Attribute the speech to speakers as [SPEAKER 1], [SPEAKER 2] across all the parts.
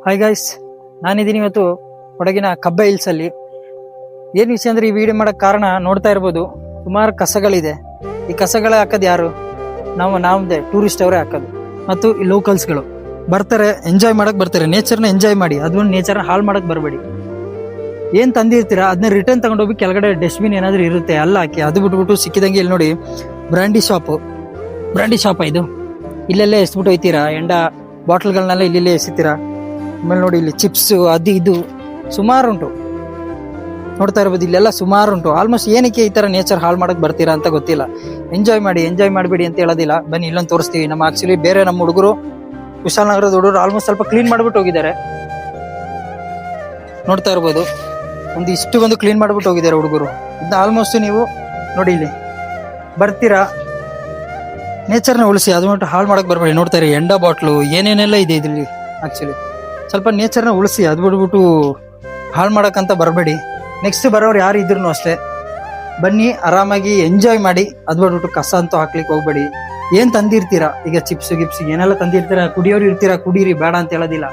[SPEAKER 1] Hi guys, ನಾನಿದ್ದೀನಿ ಇವತ್ತು ಕೊಡಗಿನ ಕಬ್ಬ ಹಿಲ್ಸ್ ಅಲ್ಲಿ. ಏನ್ ವಿಷಯ ಅಂದ್ರೆ ಈ ವಿಡಿಯೋ ಮಾಡಕ್ ಕಾರಣ ನೋಡ್ತಾ ಇರ್ಬೋದು, ಸುಮಾರು ಕಸಗಳಿದೆ. ಈ ಕಸಗಳ ಹಾಕೋದು ಯಾರು? ನಾವೇ ಟೂರಿಸ್ಟ್ ಅವರೇ ಹಾಕೋದು. ಮತ್ತು ಈ ಲೋಕಲ್ಸ್ಗಳು ಬರ್ತಾರೆ, ಎಂಜಾಯ್ ಮಾಡಕ್ ಬರ್ತಾರೆ. ನೇಚರ್ನ ಎಂಜಾಯ್ ಮಾಡಿ, ಅದನ್ನ ನೇಚರ್ನ ಹಾಳು ಮಾಡಕ್ ಬರಬೇಡಿ. ಏನ್ ತಂದಿರ್ತೀರಾ ಅದನ್ನ ರಿಟರ್ನ್ ತಗೊಂಡೋಗಿ ಕೆಳಗಡೆ ಡಸ್ಟ್ಬಿನ್ ಏನಾದ್ರು ಇರುತ್ತೆ ಅಲ್ಲ ಹಾಕಿ. ಅದು ಬಿಟ್ಬಿಟ್ಟು ಸಿಕ್ಕಿದಂಗೆ ಇಲ್ಲಿ ನೋಡಿ ಬ್ರಾಂಡಿ ಶಾಪ್ ಇದು. ಇಲ್ಲೆಲ್ಲೇ ಎಸ್ಬಿಟ್ಟು ಹೋಯ್ತೀರಾ, ಎಂಡ ಬಾಟಲ್ಗಳನ್ನೆಲ್ಲ ಇಲ್ಲೇ ಎಸಿತೀರಾ. ಆಮೇಲೆ ನೋಡಿ ಇಲ್ಲಿ ಚಿಪ್ಸ್ ಅದು ಇದು ಸುಮಾರು ಉಂಟು, ನೋಡ್ತಾ ಇರ್ಬೋದು. ಇಲ್ಲೆಲ್ಲ ಸುಮಾರು ಉಂಟು. ಆಲ್ಮೋಸ್ಟ್ ಏನಕ್ಕೆ ಈ ತರ ನೇಚರ್ ಹಾಳು ಮಾಡಕ್ ಬರ್ತೀರಾ ಅಂತ ಗೊತ್ತಿಲ್ಲ. ಎಂಜಾಯ್ ಮಾಡಬೇಡಿ ಅಂತ ಹೇಳೋದಿಲ್ಲ. ಬನ್ನಿ ಇಲ್ಲೊಂದು ತೋರಿಸ್ತೀವಿ. ಆಕ್ಚುಲಿ ಬೇರೆ ನಮ್ಮ ಹುಡುಗರು, ಕುಶಾಲನಗರದ ಹುಡುಗರು ಆಲ್ಮೋಸ್ಟ್ ಸ್ವಲ್ಪ ಕ್ಲೀನ್ ಮಾಡ್ಬಿಟ್ಟು ಹೋಗಿದ್ದಾರೆ. ನೋಡ್ತಾ ಇರ್ಬೋದು, ಒಂದು ಕ್ಲೀನ್ ಮಾಡ್ಬಿಟ್ಟು ಹೋಗಿದ್ದಾರೆ ಹುಡುಗರು. ಇದನ್ನ ಆಲ್ಮೋಸ್ಟ್ ನೀವು ನೋಡಿ ಇಲ್ಲಿ ಬರ್ತೀರಾ, ನೇಚರ್ನ ಉಳಿಸಿ, ಅದು ಬಿಟ್ಟು ಹಾಳು ಮಾಡಕ್ ಬರಬೇಡಿ. ನೋಡ್ತಾ ಇರಿ ಎಂಡ ಬಾಟ್ಲು ಏನೇನೆಲ್ಲ ಇದೆ ಇದ್ರಲ್ಲಿ. ಆಕ್ಚುಲಿ ಸ್ವಲ್ಪ ನೇಚರ್ನ ಉಳಿಸಿ, ಅದು ಬಿಟ್ಬಿಟ್ಟು ಹಾಳು ಮಾಡಕ್ಕಂತ ಬರಬೇಡಿ. ನೆಕ್ಸ್ಟ್ ಬರೋರು ಯಾರು ಇದ್ರು ಅಷ್ಟೇ, ಬನ್ನಿ ಆರಾಮಾಗಿ ಎಂಜಾಯ್ ಮಾಡಿ. ಅದು ಬಿಟ್ಬಿಟ್ಟು ಕಸ ಅಂತೂ ಹಾಕ್ಲಿಕ್ಕೆ ಹೋಗ್ಬೇಡಿ. ಏನ್ ತಂದಿರ್ತೀರಾ, ಈಗ ಚಿಪ್ಸ್ ಗಿಪ್ಸ್ ಏನೆಲ್ಲ ತಂದಿರ್ತೀರಾ, ಕುಡಿಯೋರು ಇರ್ತೀರಾ, ಕುಡೀರಿ, ಬೇಡ ಅಂತ ಹೇಳೋದಿಲ್ಲ.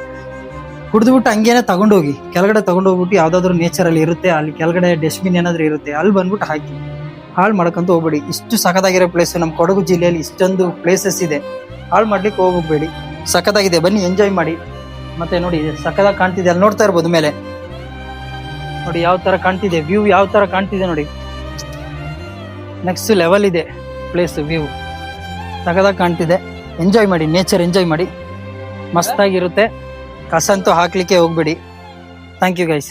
[SPEAKER 1] ಕುಡಿದ್ಬಿಟ್ಟು ಹಂಗೇನೆ ತಗೊಂಡೋಗಿ ಕೆಳಗಡೆ ತಗೊಂಡೋಗ್ಬಿಟ್ಟು ಯಾವ್ದಾದ್ರು ನೇಚರ್ ಅಲ್ಲಿ ಇರುತ್ತೆ, ಅಲ್ಲಿ ಕೆಳಗಡೆ ಡಸ್ಟ್ಬಿನ್ ಏನಾದ್ರು ಇರುತ್ತೆ, ಅಲ್ಲಿ ಬಂದ್ಬಿಟ್ಟು ಹಾಕಿ. ಹಾಳು ಮಾಡ್ಕೊಂತ ಹೋಗ್ಬೇಡಿ. ಇಷ್ಟು ಸಖತ್ತಾಗಿರೋ ಪ್ಲೇಸ್ ನಮ್ಮ ಕೊಡಗು ಜಿಲ್ಲೆಯಲ್ಲಿ ಇಷ್ಟೊಂದು ಪ್ಲೇಸಸ್ ಇದೆ. ಹಾಳು ಮಾಡ್ಲಿಕ್ಕೆ ಹೋಗ್ಬೇಡಿ. ಸಖತ್ತಾಗಿದೆ, ಬನ್ನಿ ಎಂಜಾಯ್ ಮಾಡಿ. ಮತ್ತೆ ನೋಡಿ ಸಖತ್ತಾಗಿ ಕಾಣ್ತಿದೆ, ಅಲ್ಲಿ ನೋಡ್ತಾ ಇರ್ಬೋದು ಮೇಲೆ ನೋಡಿ ಯಾವ ತರ ಕಾಣ್ತಿದೆ, ವ್ಯೂ ಯಾವ ತರ ಕಾಣ್ತಿದೆ ನೋಡಿ. ನೆಕ್ಸ್ಟ್ ಲೆವೆಲ್ ಇದೆ ಪ್ಲೇಸ್, ವ್ಯೂ ಸಖತ್ತಾಗಿ ಕಾಣ್ತಿದೆ. ಎಂಜಾಯ್ ಮಾಡಿ, ನೇಚರ್ ಎಂಜಾಯ್ ಮಾಡಿ, ಮಸ್ತಾಗಿರುತ್ತೆ. ಕಸ ಅಂತೂ ಹಾಕ್ಲಿಕ್ಕೆ ಹೋಗ್ಬೇಡಿ. Thank you guys.